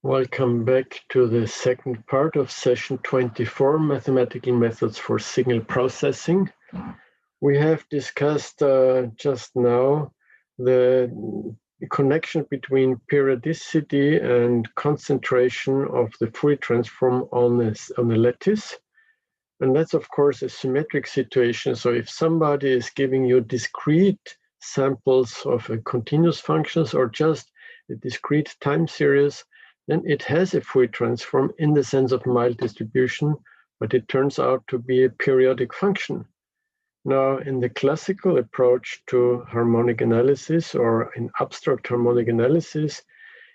Welcome back to the second part of session 24, Mathematical Methods for Signal Processing. We have discussed just now the connection between periodicity and concentration of the Fourier transform on a lattice. And that's, of course, a symmetric situation. So if somebody is giving you discrete samples of continuous functions or just a discrete time series, then it has a Fourier transform in the sense of mild distribution, but it turns out to be a periodic function. Now, in the classical approach to harmonic analysis or in abstract harmonic analysis,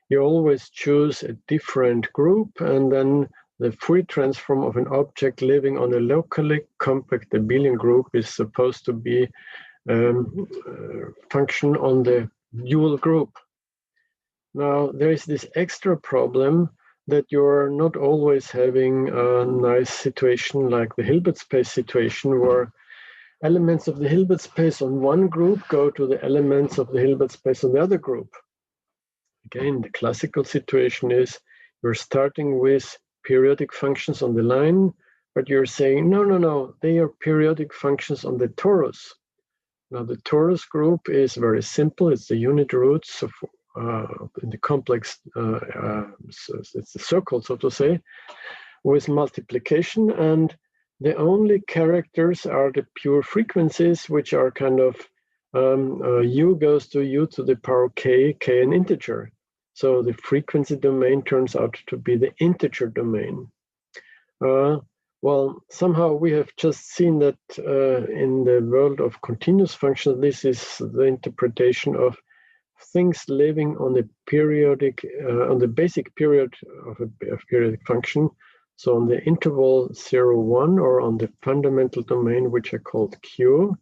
you always choose a different group, and then the Fourier transform of an object living on a locally compact abelian group is supposed to be a function on the dual group. Now, there is this extra problem that you're not always having a nice situation like the Hilbert space situation, where elements of the Hilbert space on one group go to the elements of the Hilbert space on the other group. Again, the classical situation is you're starting with periodic functions on the line, but you're saying, no, they are periodic functions on the torus. Now, the torus group is very simple. It's the unit roots of in the complex, it's the circle, so to say, with multiplication, and the only characters are the pure frequencies, which are kind of u goes to u to the power k an integer. So the frequency domain turns out to be the integer domain. Well, somehow we have just seen that in the world of continuous functions, this is the interpretation of things living on the periodic, on the basic period of a periodic function. So on the interval 0, 1, or on the fundamental domain, which are called Q,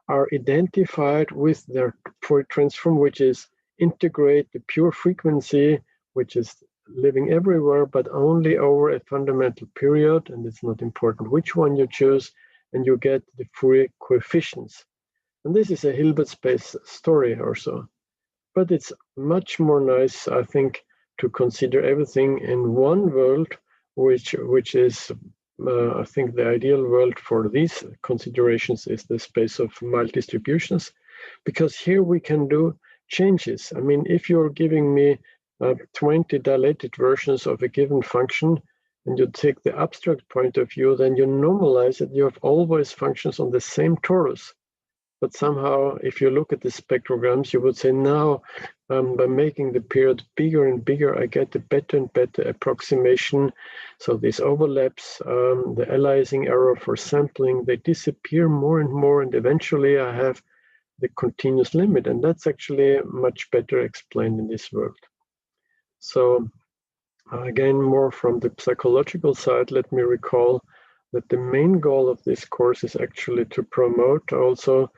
are identified with their Fourier transform, which is integrate the pure frequency, which is living everywhere, but only over a fundamental period, and it's not important which one you choose, and you get the Fourier coefficients. And this is a Hilbert space story or so. But it's much more nice, I think, to consider everything in one world, which is, I think, the ideal world for these considerations is the space of mild distributions, because here we can do changes. I mean, if you're giving me 20 dilated versions of a given function, and you take the abstract point of view, then you normalize it. You have always functions on the same torus. But somehow, if you look at the spectrograms, you would say now, by making the period bigger and bigger, I get a better and better approximation. So these overlaps, the aliasing error for sampling, they disappear more and more, and eventually I have the continuous limit. And that's actually much better explained in this world. So again, more from the psychological side, let me recall that the main goal of this course is actually to promote also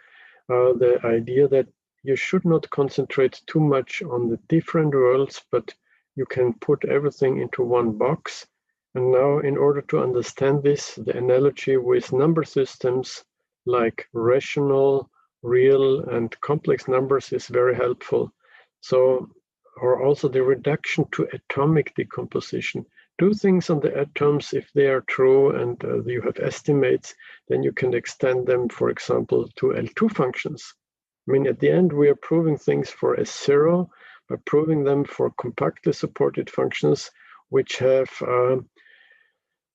the idea that you should not concentrate too much on the different worlds, but you can put everything into one box. And now, in order to understand this, the analogy with number systems like rational, real, and complex numbers is very helpful. So, or also the reduction to atomic decomposition. Do things on the atoms if they are true and you have estimates, then you can extend them, for example, to L2 functions. I mean, at the end, we are proving things for S0 by proving them for compactly supported functions, which have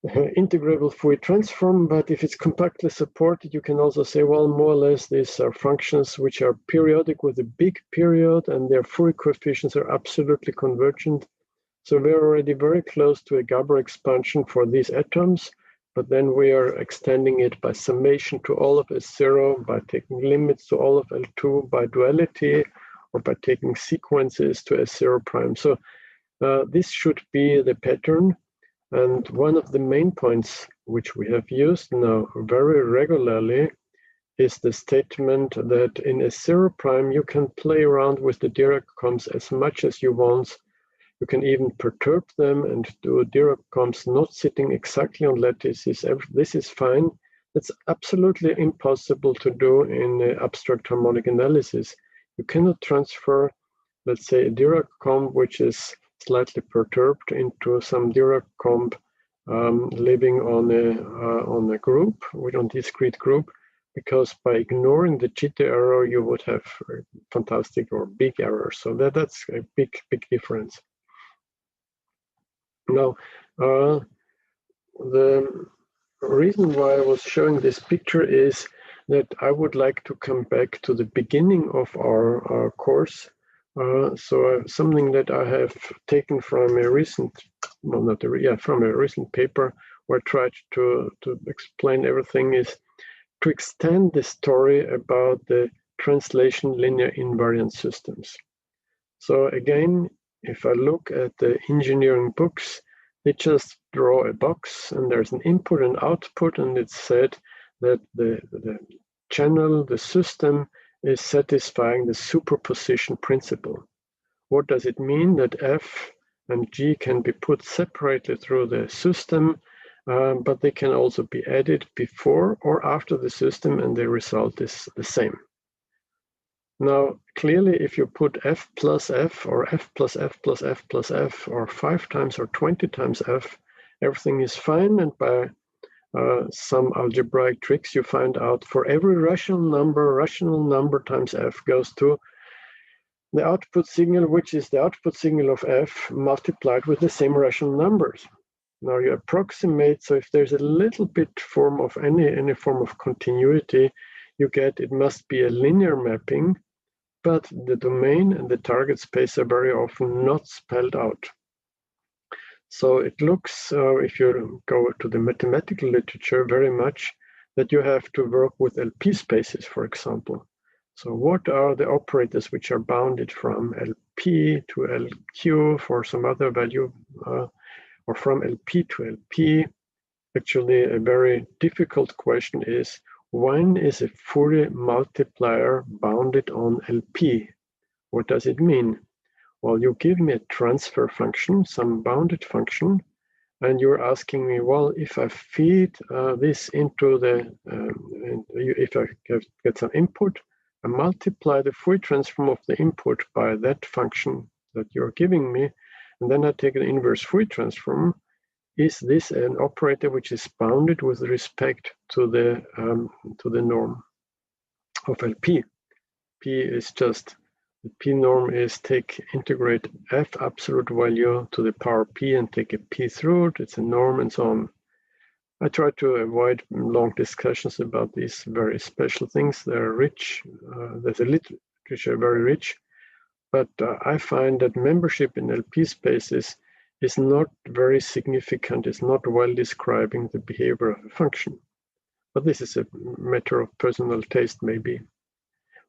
integrable Fourier transform. But if it's compactly supported, you can also say, well, more or less, these are functions which are periodic with a big period, and their Fourier coefficients are absolutely convergent. So we're already very close to a Gabor expansion for these atoms, but then we are extending it by summation to all of S0, by taking limits to all of L2, by duality, or by taking sequences to S0 prime. So this should be the pattern. And one of the main points which we have used now very regularly is the statement that in S0 prime, you can play around with the Dirac comps as much as you want. You can even perturb them and do Dirac comps not sitting exactly on lattices. This is fine. It's absolutely impossible to do in abstract harmonic analysis. You cannot transfer, let's say, a Dirac comp which is slightly perturbed into some Dirac comb living on a group, on discrete group, because by ignoring the jitter error, you would have fantastic or big errors. So that's a big difference. Now, the reason why I was showing this picture is that I would like to come back to the beginning of our course. Something that I have taken from a recent, from a recent paper where I tried to explain everything, is to extend the story about the translation linear invariant systems. So again, if I look at the engineering books, they just draw a box and there's an input and output, and it's said that the channel, the system, is satisfying the superposition principle. What does it mean? That F and G can be put separately through the system, but they can also be added before or after the system, and the result is the same. Now, clearly, if you put F plus F or F plus F plus F plus F or 5 times or 20 times F, everything is fine. And by some algebraic tricks, you find out for every rational number times F goes to the output signal, which is the output signal of F multiplied with the same rational numbers. Now you approximate, so if there's a little bit form of any form of continuity, you get it must be a linear mapping, but the domain and the target space are very often not spelled out. So it looks, if you go to the mathematical literature, very much that you have to work with LP spaces, for example. So what are the operators which are bounded from LP to LQ for some other value, or from LP to LP? Actually, a very difficult question is, when is a Fourier multiplier bounded on LP? What does it mean? Well, you give me a transfer function, some bounded function, and you're asking me, well, if I feed this into the, if I get some input, I multiply the Fourier transform of the input by that function that you're giving me, and then I take the inverse Fourier transform. Is this an operator which is bounded with respect to the norm of LP? P is just, the P norm is integrate F absolute value to the power P and take a P through it. It's a norm and so on. I try to avoid long discussions about these very special things. They're rich. There's a literature very rich, but I find that membership in LP spaces is not very significant, is not well describing the behavior of a function. But this is a matter of personal taste, maybe.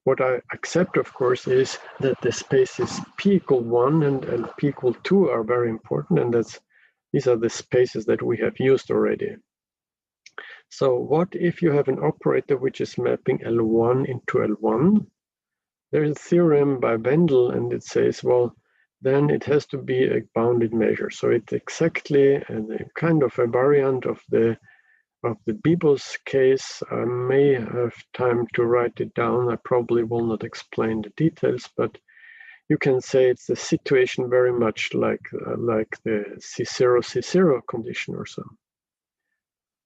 What I accept, of course, is that the spaces P equal 1 and LP equal 2 are very important, and these are the spaces that we have used already. So what if you have an operator which is mapping L1 into L1? There's a theorem by Wendel, and it says, well, then it has to be a bounded measure. So it's exactly a kind of a variant of the Bibos case. I may have time to write it down. I probably will not explain the details, but you can say it's a situation very much like the C0 condition or so.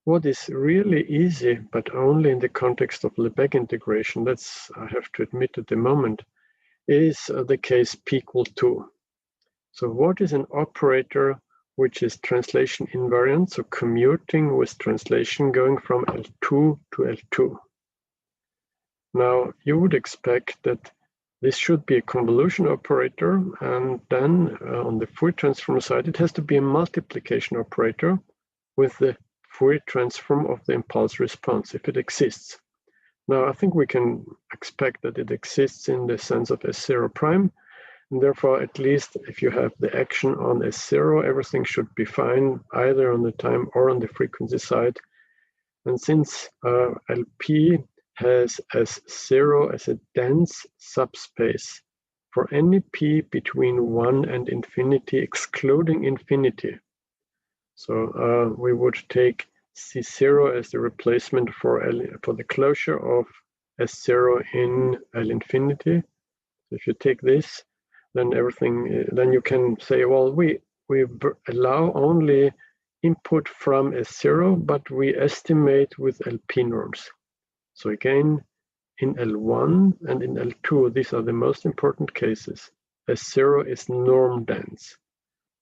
What is really easy, but only in the context of Lebesgue integration, that's, I have to admit at the moment, is the case P equal 2. So what is an operator which is translation invariant, so commuting with translation going from L2 to L2? Now, you would expect that this should be a convolution operator, and then on the Fourier transform side, it has to be a multiplication operator with the Fourier transform of the impulse response, if it exists. Now, I think we can expect that it exists in the sense of S0 prime, and therefore, at least if you have the action on S0, everything should be fine, either on the time or on the frequency side. And since LP has S0 as a dense subspace for any P between 1 and infinity, excluding infinity. So we would take C0 as the replacement for the closure of S0 in L infinity. So if you take this, then everything, then you can say, well, we allow only input from S0, but we estimate with LP norms. So again, in L1 and in L2, these are the most important cases. S0 is norm dense.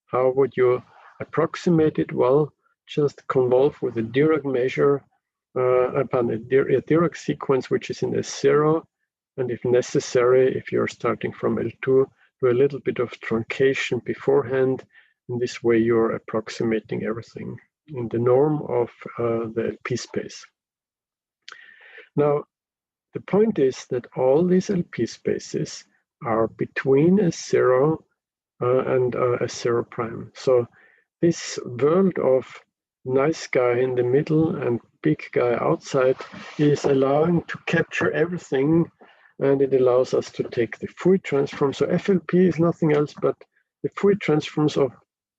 How would you approximate it? Well, just convolve with a Dirac measure upon a Dirac sequence which is in S0, and if necessary, if you're starting from L2, do a little bit of truncation beforehand. In this way, you're approximating everything in the norm of the LP space. Now, the point is that all these LP spaces are between S0 and S0 prime. So this world of nice guy in the middle and big guy outside is allowing to capture everything, and it allows us to take the Fourier transform. So FLP is nothing else but the Fourier transforms of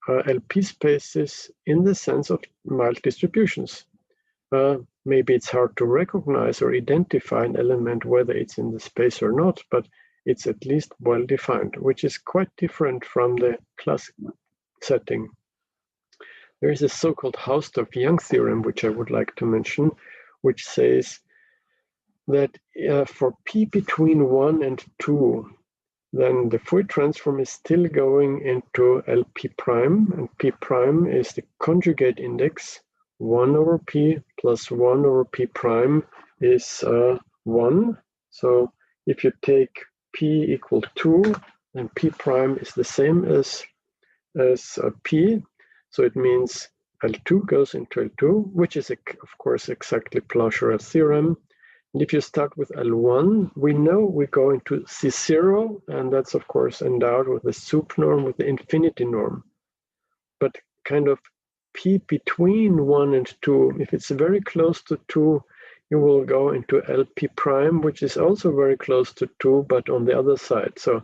LP spaces in the sense of mild distributions. Maybe it's hard to recognize or identify an element, whether it's in the space or not, but it's at least well defined, which is quite different from the classic setting. There is a so-called Hausdorff-Young theorem, which I would like to mention, which says that for P between 1 and 2, then the Fourier transform is still going into LP prime, and P prime is the conjugate index. 1 over P plus 1 over P prime is 1. So if you take P equal 2, then P prime is the same as P. So it means L2 goes into L2, which is, of course, exactly Plancherel's theorem. And if you start with L1, we know we go into C0, and that's, of course, endowed with the sup norm, with the infinity norm. But kind of P between 1 and 2, if it's very close to 2, you will go into LP prime, which is also very close to 2, but on the other side. So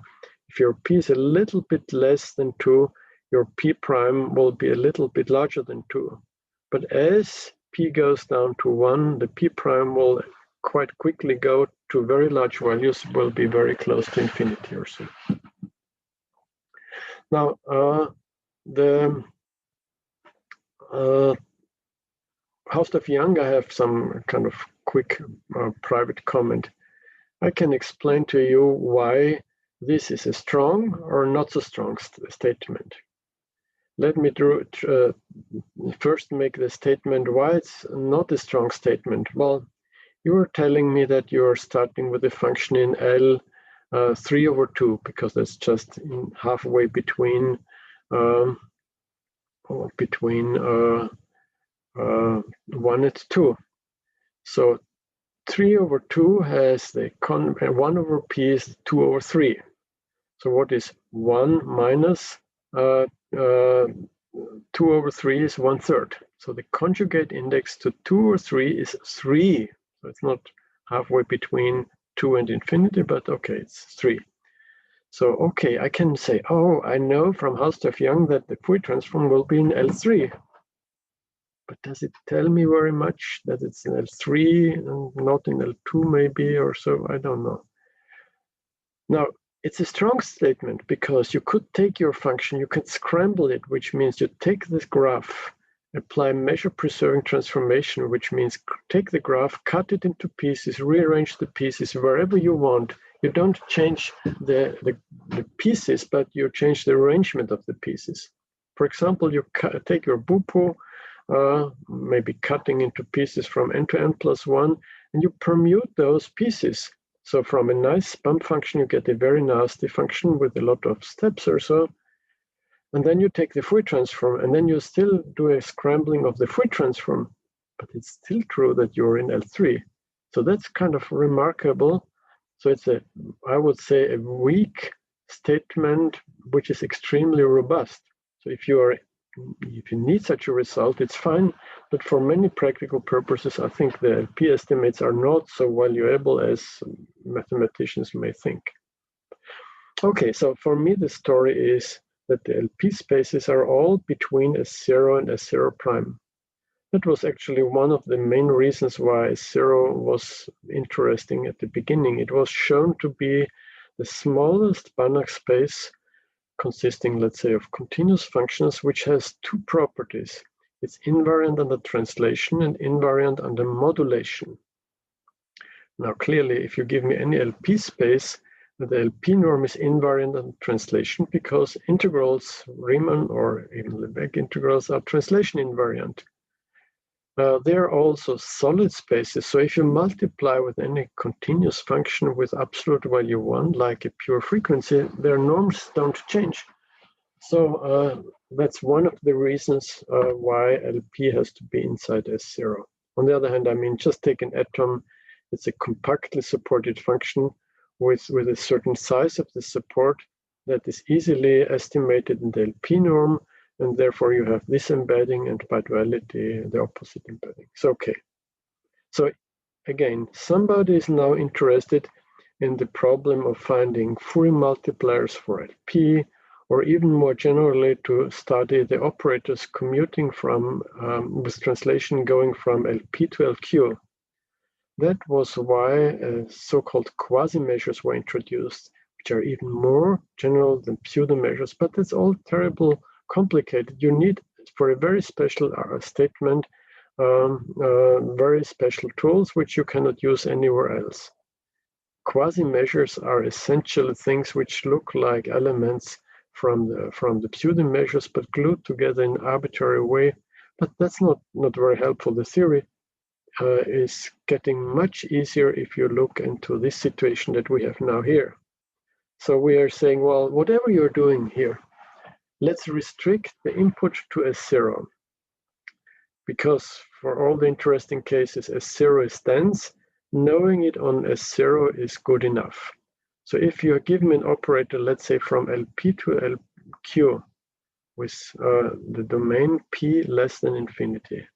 if your P is a little bit less than 2, your P prime will be a little bit larger than 2. But as P goes down to 1, the P prime will quite quickly go to very large values, will be very close to infinity or so. Now, the Hausdorff-Young, I have some kind of quick private comment. I can explain to you why this is a strong or not so strong statement. Let me first make the statement why it's not a strong statement. Well, you were telling me that you're starting with a function in L 3 over 2, because that's just halfway between 1 and 2. So 3 over 2 has the 1 over P is 2 over 3. So what is 1 minus 2 over 3 is 1/3. So the conjugate index to 2 or 3 is 3. So it's not halfway between 2 and infinity, but okay, it's 3. So, okay, I can say, oh, I know from Hausdorff-Young that the Fourier transform will be in L3. But does it tell me very much that it's in L3 and not in L2 maybe or so? I don't know. Now, it's a strong statement because you could take your function, you could scramble it, which means you take this graph, apply measure preserving transformation, which means take the graph, cut it into pieces, rearrange the pieces wherever you want. You don't change the pieces, but you change the arrangement of the pieces. For example, you take your bupu, maybe cutting into pieces from n to n plus 1, and you permute those pieces. So from a nice bump function, you get a very nasty function with a lot of steps or so. And then you take the Fourier transform, and then you still do a scrambling of the Fourier transform, but it's still true that you're in L3. So that's kind of remarkable. So it's I would say, a weak statement, which is extremely robust. So if you need such a result, it's fine. But for many practical purposes, I think the LP estimates are not so valuable as mathematicians may think. Okay, so for me, the story is that the LP spaces are all between S0 and S0 prime. That was actually one of the main reasons why S0 was interesting at the beginning. It was shown to be the smallest Banach space consisting, let's say, of continuous functions, which has two properties. It's invariant under translation and invariant under modulation. Now, clearly, if you give me any LP space, the LP norm is invariant under translation because integrals, Riemann or even Lebesgue integrals, are translation invariant. They're also solid spaces. So if you multiply with any continuous function with absolute value 1, like a pure frequency, their norms don't change. So that's one of the reasons why LP has to be inside S0. On the other hand, I mean, just take an atom. It's a compactly supported function with a certain size of the support that is easily estimated in the LP norm, and therefore you have this embedding, and by duality, the opposite embedding. So, okay. So again, somebody is now interested in the problem of finding Fourier multipliers for LP, or even more generally to study the operators commuting from, with translation going from LP to LQ. That was why so-called quasi-measures were introduced, which are even more general than pseudo-measures, but it's all terrible complicated. You need, for a very special statement, very special tools which you cannot use anywhere else. Quasi-measures are essentially things which look like elements from the pseudo-measures, but glued together in an arbitrary way. But that's not very helpful. The theory is getting much easier if you look into this situation that we have now here. So we are saying, well, whatever you're doing here, let's restrict the input to S0, because for all the interesting cases, S0 is dense. Knowing it on S0 is good enough. So if you give me an operator, let's say from LP to LQ, with the domain P less than infinity,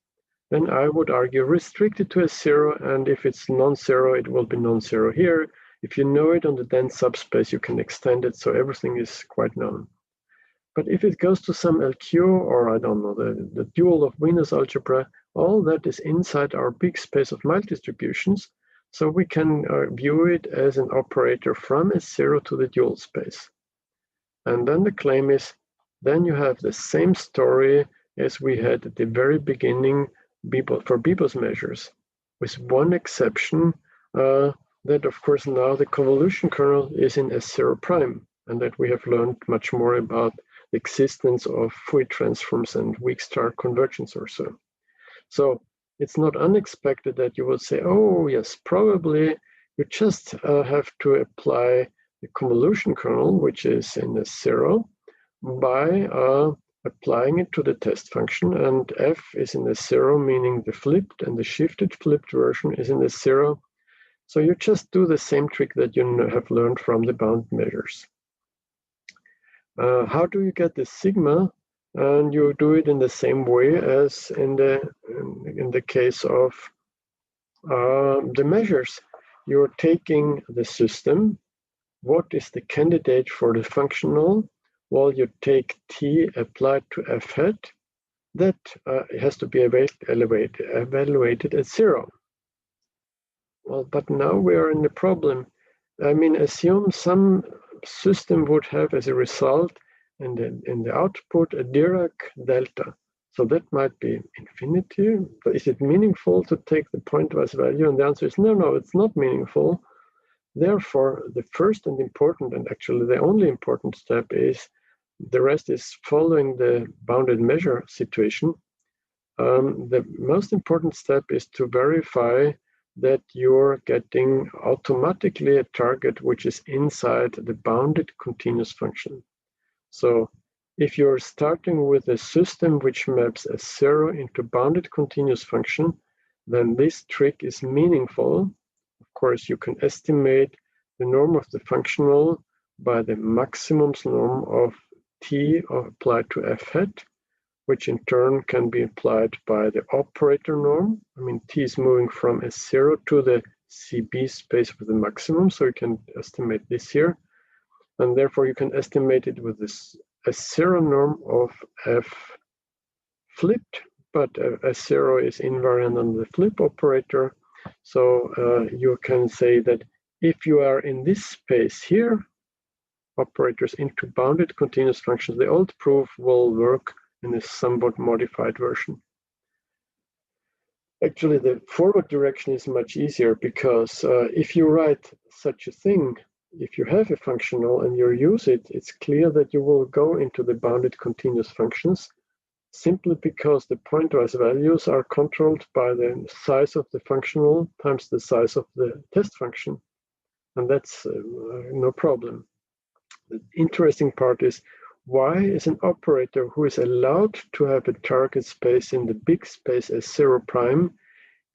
then I would argue restrict it to S0, and if it's non-zero, it will be non-zero here. If you know it on the dense subspace, you can extend it, so everything is quite known. But if it goes to some LQ, or I don't know, the dual of Venus algebra, all that is inside our big space of Mile distributions, so we can view it as an operator from S0 to the dual space. And then the claim is, then you have the same story as we had at the very beginning for Bibos measures, with one exception, that of course now the convolution kernel is in S0 prime, and that we have learned much more about the existence of Fourier transforms and weak star convergence or so. So it's not unexpected that you will say, oh yes, probably you just have to apply the convolution kernel, which is in S0, by applying it to the test function, and f is in S0, meaning the flipped and the shifted flipped version is in S0. So you just do the same trick that you have learned from the bound measures. How do you get the sigma? And you do it in the same way as in the case of the measures. You're taking the system. What is the candidate for the functional? Well, you take t applied to f hat. That has to be evaluated at 0. Well, but now we are in the problem. I mean, assume some system would have as a result in the output a Dirac delta. So that might be infinity. But is it meaningful to take the pointwise value? And the answer is no, it's not meaningful. Therefore, the first and important, and actually the only important step is, the rest is following the bounded measure situation. The most important step is to verify that you're getting automatically a target which is inside the bounded continuous function. So if you're starting with a system which maps S0 into bounded continuous function, then this trick is meaningful. Of course, you can estimate the norm of the functional by the maximums norm of t applied to f hat, which in turn can be applied by the operator norm. I mean, t is moving from S0 to the CB space with the maximum, so you can estimate this here. And therefore, you can estimate it with this S0 norm of f flipped, but S0 is invariant on the flip operator. So you can say that if you are in this space here, operators into bounded continuous functions, the old proof will work in a somewhat modified version. Actually, the forward direction is much easier because if you write such a thing, if you have a functional and you use it, it's clear that you will go into the bounded continuous functions simply because the pointwise values are controlled by the size of the functional times the size of the test function. And that's no problem. The interesting part is, why is an operator who is allowed to have a target space in the big space as 0 prime?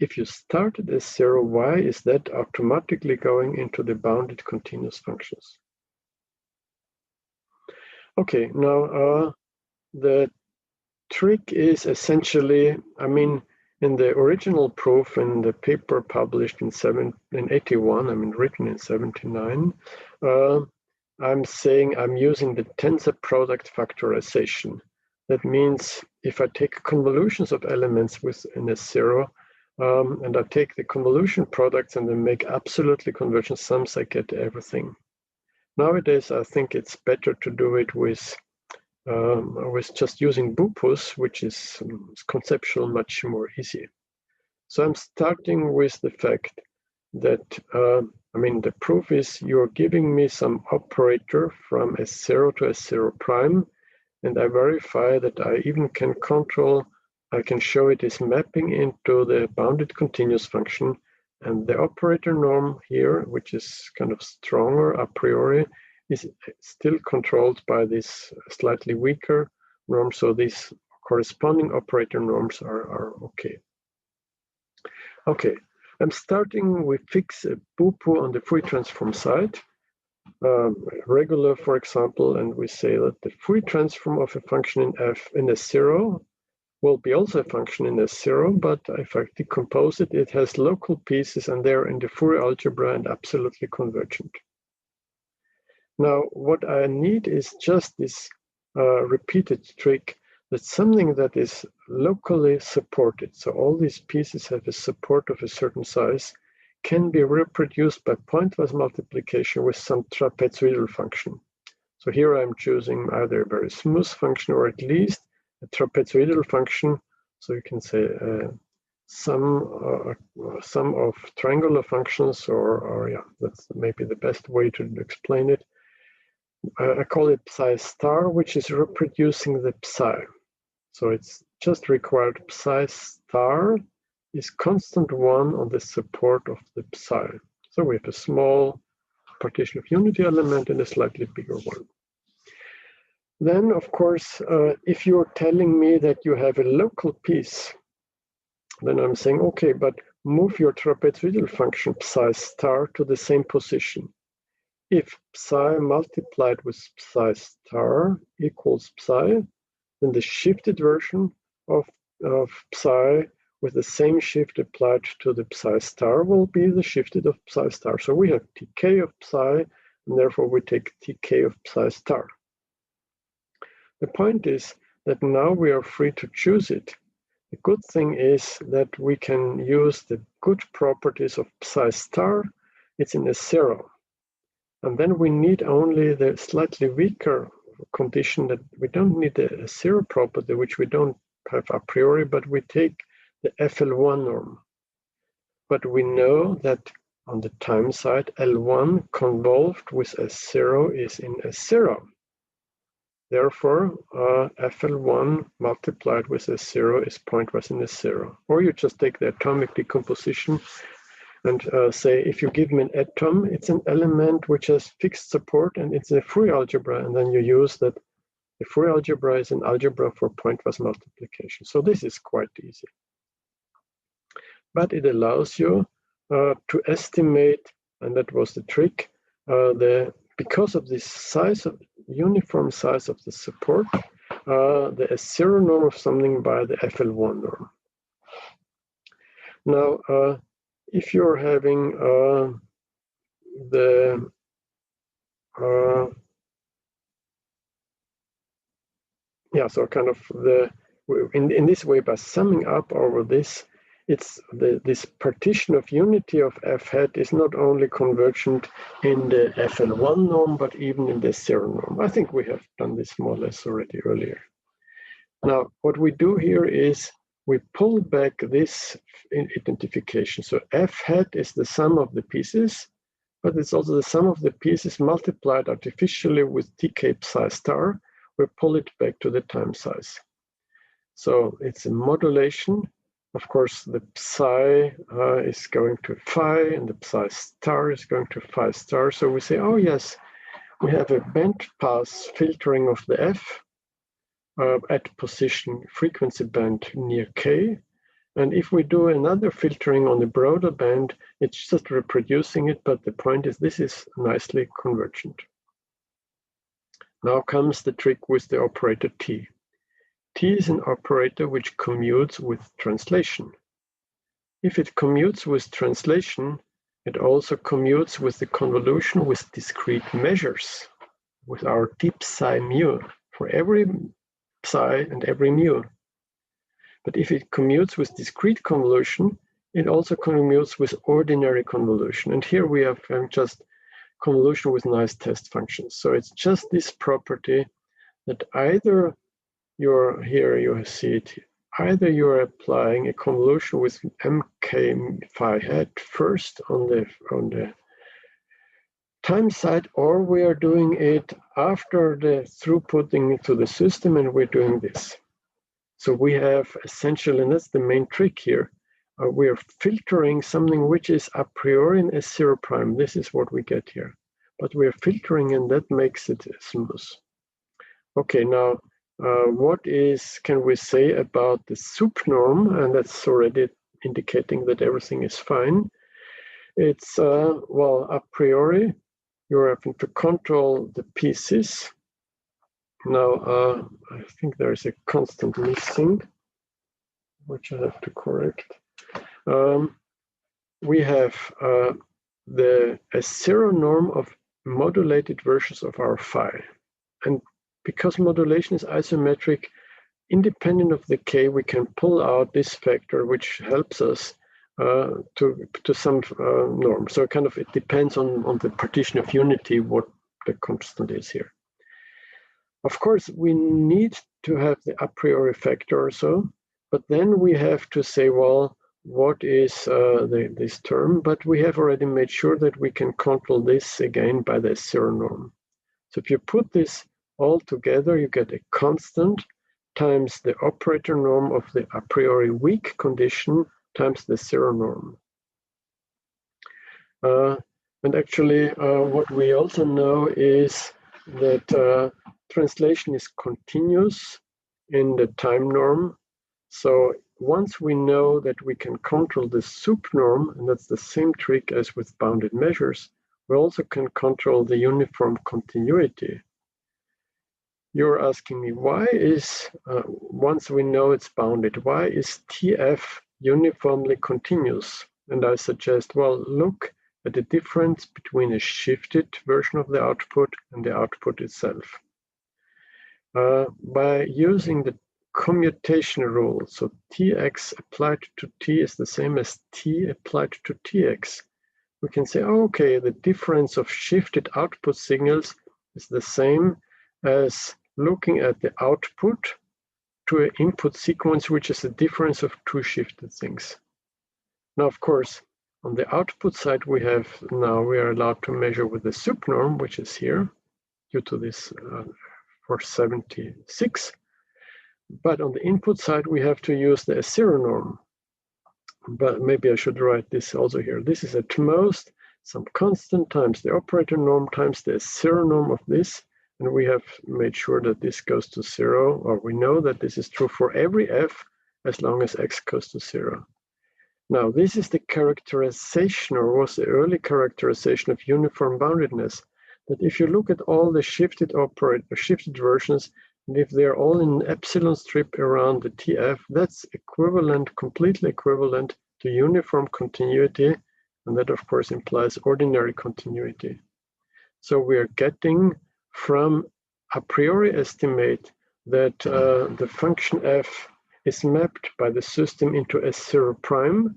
If you started as 0, why is that automatically going into the bounded continuous functions? Okay, now the trick is essentially, I mean, in the original proof in the paper published in 81, I mean written in 79, I'm saying I'm using the tensor product factorization. That means if I take convolutions of elements within a 0, and I take the convolution products and then make absolutely convergent sums, I get everything. Nowadays, I think it's better to do it with just using Bupus, which is conceptual much more easy. So I'm starting with the fact that, I mean, the proof is you're giving me some operator from S0 to S0 prime, and I verify that I even can control, I can show it is mapping into the bounded continuous function, and the operator norm here, which is kind of stronger a priori, is still controlled by this slightly weaker norm, so these corresponding operator norms are okay. Okay, I'm starting with fix a Bupu on the Fourier transform side, regular, for example, and we say that the Fourier transform of a function in f in S0 will be also a function in S0, but if I decompose it, it has local pieces and they're in the Fourier algebra and absolutely convergent. Now, what I need is just this repeated trick, that something that is locally supported, so all these pieces have a support of a certain size, can be reproduced by pointwise multiplication with some trapezoidal function. So here I'm choosing either a very smooth function or at least a trapezoidal function. So you can say sum of triangular functions, or yeah, that's maybe the best way to explain it. I call it psi star, which is reproducing the psi. So it's just required psi star is constant 1 on the support of the psi. So we have a small partition of unity element and a slightly bigger one. Then, of course, if you're telling me that you have a local piece, then I'm saying, okay, but move your trapezoidal function psi star to the same position. If psi multiplied with psi star equals psi, then the shifted version of psi with the same shift applied to the psi star will be the shifted of psi star. So we have tk of psi, and therefore we take tk of psi star. The point is that now we are free to choose it. The good thing is that we can use the good properties of psi star. It's in S0. And then we need only the slightly weaker condition that we don't need a S0 property, which we don't have a priori, but we take the FL1 norm. But we know that on the time side, L1 convolved with S0 is in S0. Therefore, FL1 multiplied with S0 is pointwise in S0. Or you just take the atomic decomposition and say, if you give me an atom, it's an element which has fixed support and it's a Fourier algebra, and then you use that the Fourier algebra is an algebra for pointwise multiplication. So this is quite easy. But it allows you to estimate, and that was the trick, because of this size of uniform size of the support, the S0 norm of something by the FL1 norm. Now, if you're having so kind of in this way, by summing up over this, it's this partition of unity of f hat is not only convergent in the FL1 norm, but even in the zero norm. I think we have done this more or less already earlier. Now, what we do here is we pull back this identification. So f hat is the sum of the pieces, but it's also the sum of the pieces multiplied artificially with tk psi star. We pull it back to the time size. So it's a modulation. Of course, the psi is going to phi, and the psi star is going to phi star. So we say, oh yes, we have a band pass filtering of the f at position frequency band near k. And if we do another filtering on the broader band, it's just reproducing it, but the point is this is nicely convergent. Now comes the trick with the operator t. T is an operator which commutes with translation. If it commutes with translation, it also commutes with the convolution with discrete measures, with our deep psi mu, for every psi and every mu. But if it commutes with discrete convolution, it also commutes with ordinary convolution. And here we have just convolution with nice test functions. So it's just this property that either here you see it, either you're applying a convolution with mk phi hat first on the time side, or we are doing it after the throughputing into the system, and we're doing this. So we have essentially, and that's the main trick here, we are filtering something which is a priori in S0 prime. This is what we get here. But we're filtering, and that makes it smooth. Okay, now what can we say about the sup norm? And that's already indicating that everything is fine. It's, well, a priori, you're having to control the pieces. Now, I think there's a constant missing, which I have to correct. We have a zero norm of modulated versions of our phi. And because modulation is isometric, independent of the k, we can pull out this factor, which helps us to some norm. So kind of it depends on the partition of unity, what the constant is here. Of course, we need to have the a priori factor or so, but then we have to say, well, what is this term? But we have already made sure that we can control this again by the zero norm. So if you put this all together, you get a constant times the operator norm of the a priori weak condition times the zero norm. And actually, what we also know is that translation is continuous in the time norm. So once we know that we can control the sup norm, and that's the same trick as with bounded measures, we also can control the uniform continuity. You're asking me, why is, once we know it's bounded, why is TF uniformly continuous? And I suggest, well, look at the difference between a shifted version of the output and the output itself. By using the commutation rule, so Tx applied to T is the same as T applied to Tx, we can say, oh, okay, the difference of shifted output signals is the same as looking at the output to an input sequence, which is the difference of two shifted things. Now, of course, on the output side, we are allowed to measure with the sup norm, which is here, due to this 476. But on the input side, we have to use the zero norm. But maybe I should write this also here. This is at most some constant times the operator norm times the zero norm of this. And we have made sure that this goes to zero, or we know that this is true for every f as long as x goes to zero. Now, this is the characterization, or was the early characterization of uniform boundedness, that if you look at all the shifted versions, and if they're all in an epsilon strip around the TF, that's equivalent, completely equivalent to uniform continuity, and that of course implies ordinary continuity. So we are getting from a priori estimate that the function f is mapped by the system into S0 prime,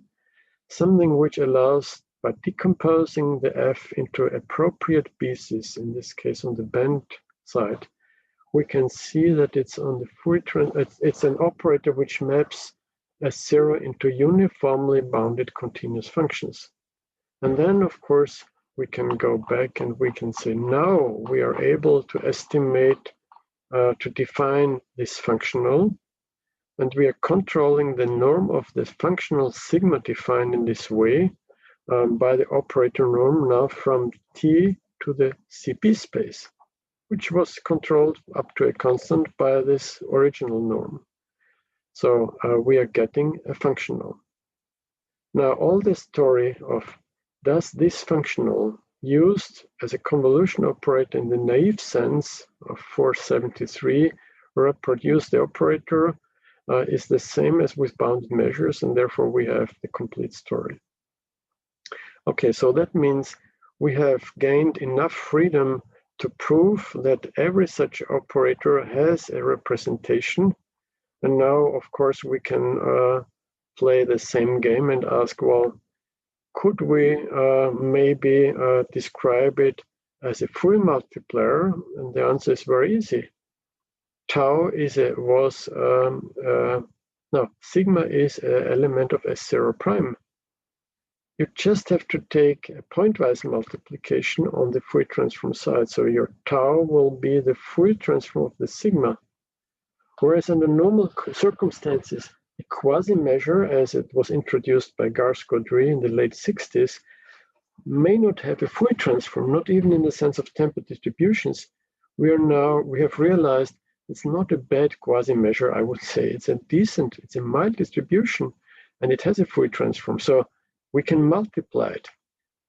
something which allows, by decomposing the f into appropriate pieces, in this case on the band side, we can see that it's on the Fourier it's an operator which maps S0 into uniformly bounded continuous functions. And then, of course, we can go back and we can say, now we are able to estimate, to define this functional, and we are controlling the norm of the functional sigma defined in this way by the operator norm now from T to the CP space, which was controlled up to a constant by this original norm. So we are getting a functional. Now all the story of does this functional used as a convolution operator in the naive sense of 473 reproduce the operator is the same as with bounded measures, and therefore we have the complete story. Okay, so that means we have gained enough freedom to prove that every such operator has a representation. And now, of course, we can play the same game and ask, well, could we maybe describe it as a Fourier multiplier? And the answer is very easy. Tau is sigma is an element of S0 prime. You just have to take a pointwise multiplication on the Fourier transform side. So your tau will be the Fourier transform of the sigma. Whereas under normal circumstances, a quasi-measure, as it was introduced by Garscodry in the late 60s, may not have a Fourier transform, not even in the sense of temper distributions. We have realized it's not a bad quasi-measure, I would say. It's a mild distribution, and it has a Fourier transform. So we can multiply it.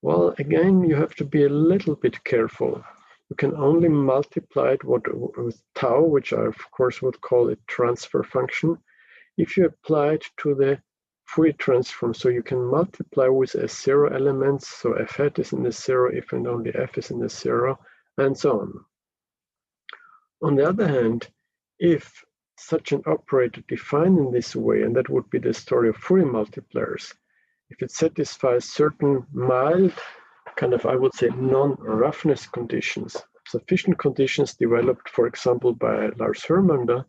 Well, again, you have to be a little bit careful. You can only multiply it with tau, which I, of course, would call a transfer function, if you apply it to the Fourier transform. So you can multiply with S0 elements, so f hat is in the 0 if and only f is in the 0, and so on. On the other hand, if such an operator defined in this way, and that would be the story of Fourier multipliers, if it satisfies certain mild, kind of, I would say, non-roughness conditions, sufficient conditions developed, for example, by Lars Hermander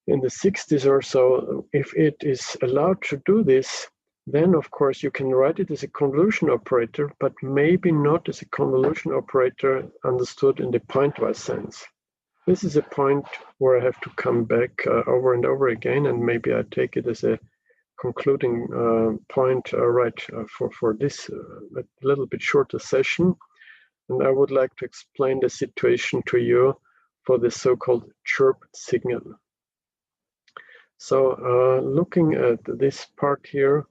in the 60s or so, if it is allowed to do this, then of course you can write it as a convolution operator, but maybe not as a convolution operator understood in the pointwise sense. This is a point where I have to come back over and over again, and maybe I take it as a concluding point for this a little bit shorter session. And I would like to explain the situation to you for the so-called chirp signal. So looking at this part here,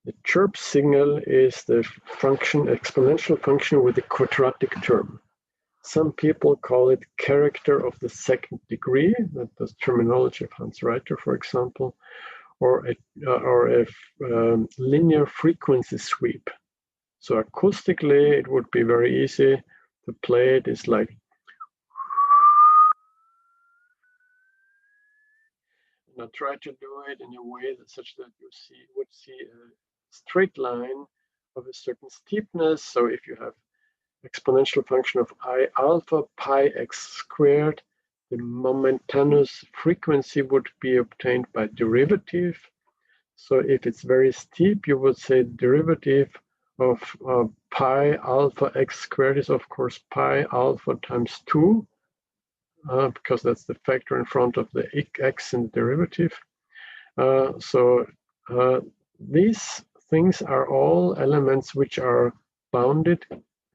the chirp signal is the function, exponential function with a quadratic term. Some people call it character of the second degree, that's terminology of Hans Reiter, for example, or a linear frequency sweep. So acoustically, it would be very easy to play it. It's like, and I try to do it in a way such that you would see a straight line of a certain steepness. So if you have exponential function of I alpha pi x squared, the momentaneous frequency would be obtained by derivative. So if it's very steep, you would say derivative of pi alpha x squared is, of course, pi alpha times 2, because that's the factor in front of the x in the derivative. These things are all elements which are bounded,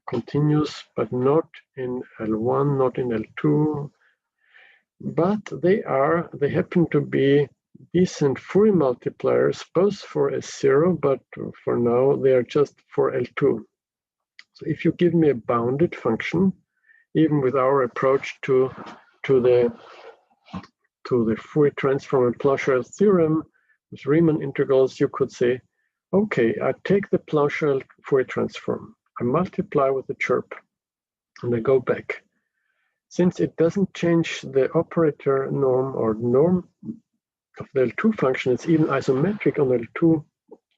continuous, but not in L1, not in L2. But they happen to be decent Fourier multipliers, both for S0, but for now they are just for L2. So if you give me a bounded function, even with our approach to the Fourier transform and Plauchel theorem with Riemann integrals, you could say, okay, I take the Plauchel Fourier transform, I multiply with the chirp, and I go back. Since it doesn't change the operator norm or norm the L2 function, it's even isometric on L2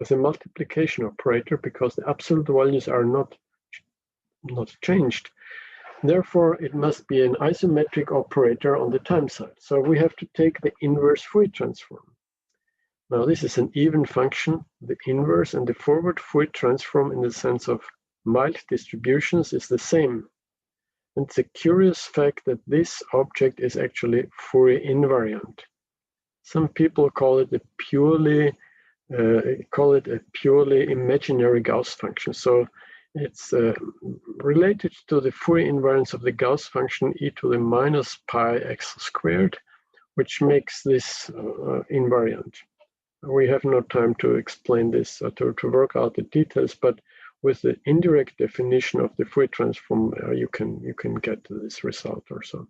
as a multiplication operator because the absolute values are not changed. Therefore, it must be an isometric operator on the time side. So we have to take the inverse Fourier transform. Now this is an even function. The inverse and the forward Fourier transform in the sense of mild distributions is the same. And it's a curious fact that this object is actually Fourier invariant. Some people call it a purely imaginary Gauss function. So it's related to the Fourier invariance of the Gauss function e to the minus pi x squared, which makes this invariant. We have no time to explain this or to work out the details, but with the indirect definition of the Fourier transform, you can get to this result or so.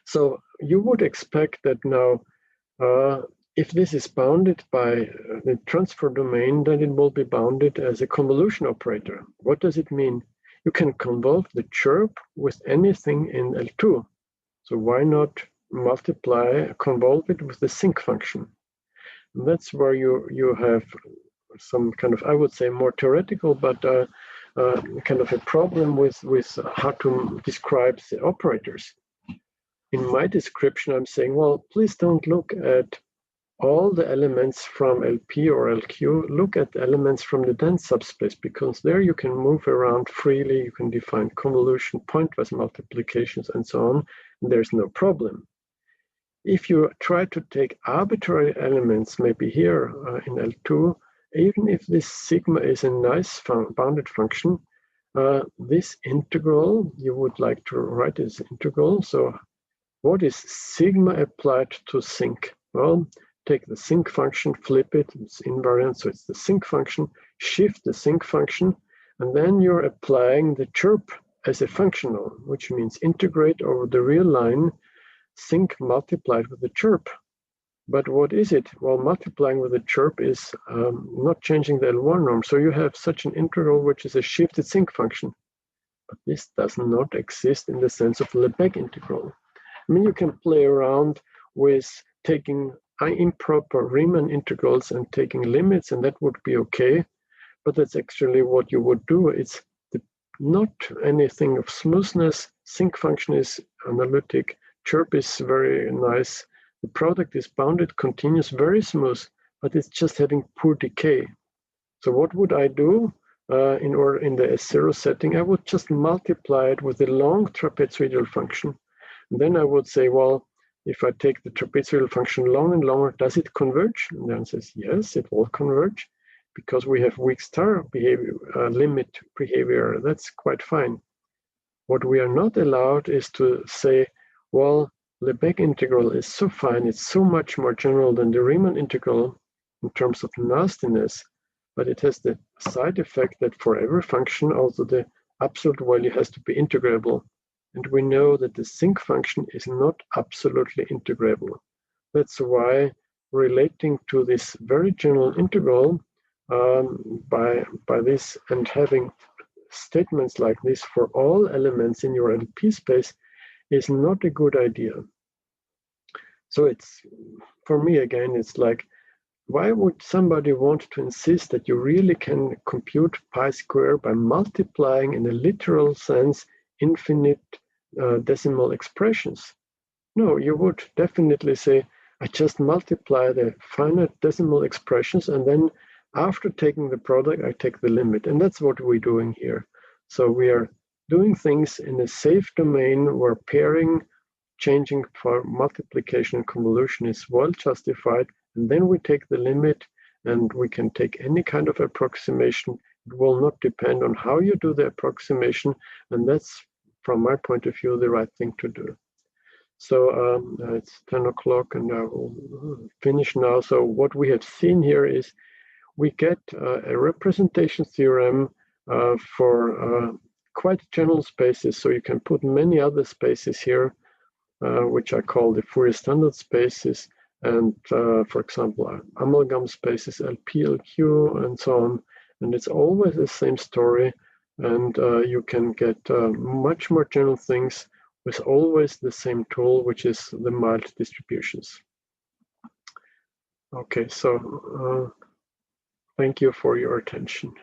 So you would expect that now, if this is bounded by the transfer domain, then it will be bounded as a convolution operator. What does it mean? You can convolve the chirp with anything in L2. So why not convolve it with the sinc function? And that's where you have some kind of, I would say, more theoretical, but kind of a problem with how to describe the operators. In my description, I'm saying, well, please don't look at all the elements from LP or LQ, look at the elements from the dense subspace, because there you can move around freely, you can define convolution, pointwise multiplications, and so on, and there's no problem. If you try to take arbitrary elements, maybe here in L2, even if this sigma is a nice bounded function, this integral, you would like to write this integral. So what is sigma applied to sinc? Well, take the sinc function, flip it, it's invariant, so it's the sinc function, shift the sinc function, and then you're applying the chirp as a functional, which means integrate over the real line, sinc multiplied with the chirp. But what is it? Well, multiplying with the chirp is not changing the L1 norm, so you have such an integral which is a shifted sinc function. But this does not exist in the sense of Lebesgue integral. I mean, you can play around with taking improper Riemann integrals and taking limits, and that would be okay. But that's actually what you would do. It's not anything of smoothness. Sinc function is analytic. Chirp is very nice. The product is bounded, continuous, very smooth, but it's just having poor decay. So what would I do in the S0 setting? I would just multiply it with a long trapezoidal function. And then I would say, well, if I take the trapezoidal function long and longer, does it converge? And then it says, yes, it will converge because we have weak star behavior, limit behavior. That's quite fine. What we are not allowed is to say, well, Lebesgue integral is so fine, it's so much more general than the Riemann integral in terms of nastiness, but it has the side effect that for every function, also the absolute value has to be integrable. And we know that the sinc function is not absolutely integrable. That's why relating to this very general integral by this and having statements like this for all elements in your LP space is not a good idea. So it's, for me again, it's like, why would somebody want to insist that you really can compute pi square by multiplying in a literal sense infinite decimal expressions? No, you would definitely say, I just multiply the finite decimal expressions, and then after taking the product, I take the limit. And that's what we're doing here. So we are doing things in a safe domain where pairing, changing for multiplication and convolution is well justified. And then we take the limit, and we can take any kind of approximation. It will not depend on how you do the approximation. And that's, from my point of view, the right thing to do. So it's 10 o'clock and I will finish now. So what we have seen here is we get a representation theorem for quite general spaces. So you can put many other spaces here, which I call the Fourier standard spaces. And for example, amalgam spaces, LP, LQ, and so on. And it's always the same story. And you can get much more general things with always the same tool, which is the mild distributions. Okay, so thank you for your attention.